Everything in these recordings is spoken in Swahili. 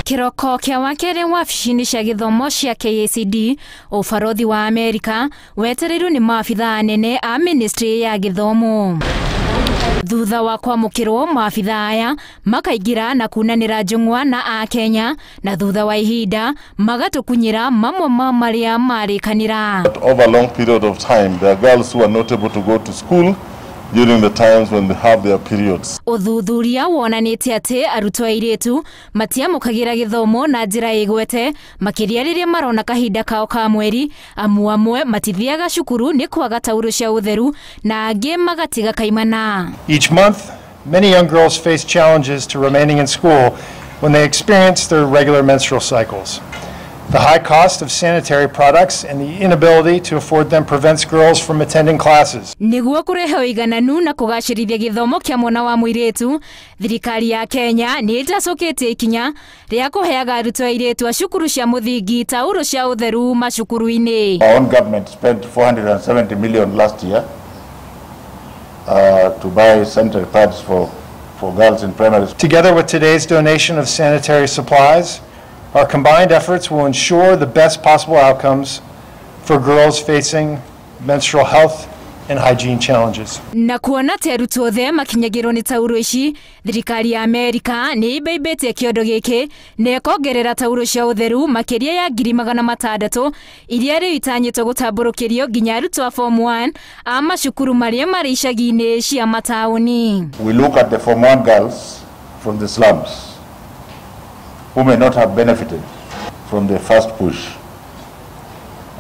Kiroko kia wakere wabici-inĩ cia gĩthomo cia KICD ũbarothi wa Amerika wetereirwo nĩ maabitha anene a ministry ya gĩthomo. Thutha wa kwamũkĩrwo maabitha aya makaingĩra na kunanĩra njũng'wa na a Kenya na thutha wa ihinda magatukunyĩra mamwe ma marĩa marĩkanĩra. Over a long period of time, there are girls who are not able to go to school during the times when they have their periods. Uthuthuria wonanĩtie atĩ arutwo airĩtu matiamũkagĩra gĩthomo na njĩra ĩgwete makĩria rĩrĩa marona kahinda kao ka mweri, amwe matithiaga cukuru nĩ kwaga tauro cia ũtheru na angĩ magatiga kaimana. Each month, many young girls face challenges to remaining in school when they experience their regular menstrual cycles. The high cost of sanitary products and the inability to afford them prevents girls from attending classes. Nĩguo kũrehe ũigananu na kũgacĩrithia gĩthomo kĩa mwana wa mũirĩtu, thirikari ya Kenya nĩ ĩtacũkĩtie ikinya rĩa kũheaga arutwo airĩtu a cukuru cia mũthingi tauro cia ũtheru macukuru-inĩ. Our own government spent 470 million last year to buy sanitary pads for girls in primary school. Together with today's donation of sanitary supplies, our combined efforts will ensure the best possible outcomes for girls facing menstrual health and hygiene challenges. Na kuona arutwo othe makinyagĩrwo nĩ tauro ici, thirikari ya Amerika nĩ ĩmbĩmbĩtie kĩondo gĩkĩ na ĩkongerera tauro cia ũtheru makĩria ya 600,000 iria rĩu itanyĩtwo gũtambũrũkĩrio nginya arutwo a Form 1 a macukuru marĩa marĩ icagi-inĩ cia mataũni. We look at the Form 1 girls from the slums who may not have benefited from the first push.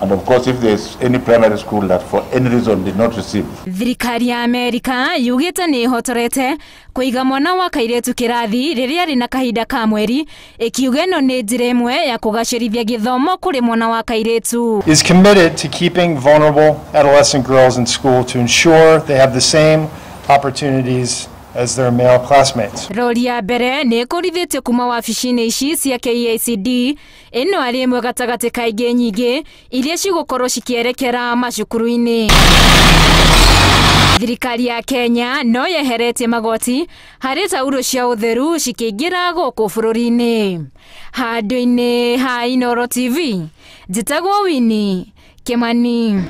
And of course, if there's any primary school that for any reason did not receive. Thirikari ya Amerika yugĩte nĩ ĩhotorete kũiga mwana wa kairĩtu kĩrathi rĩrĩa arĩ na kahinda ka mweri, ĩkiuga ĩno nĩ njĩra ĩmwe ya kũgacĩrithia gĩthomo kũrĩ mwana wa kairĩtu. Is committed to keeping vulnerable adolescent girls in school to ensure they have the same opportunities as their male classmates. Rori ya mbere nĩ ĩkũrithĩtio kuma wabici-inĩ ici cia KICD, ĩno arĩ ĩmwe gatagatĩ ka ingĩ nyingĩ iria cigũkorwo cikĩerekera macukuru-inĩ. Thirikari ya Kenya no yeheretie magoti harĩ tauro cia ũtheru cikĩingĩra gũkũ bũrũri-inĩ. Handũ-inĩ ha Inooro TV, njĩtagwo Winnie Kimani.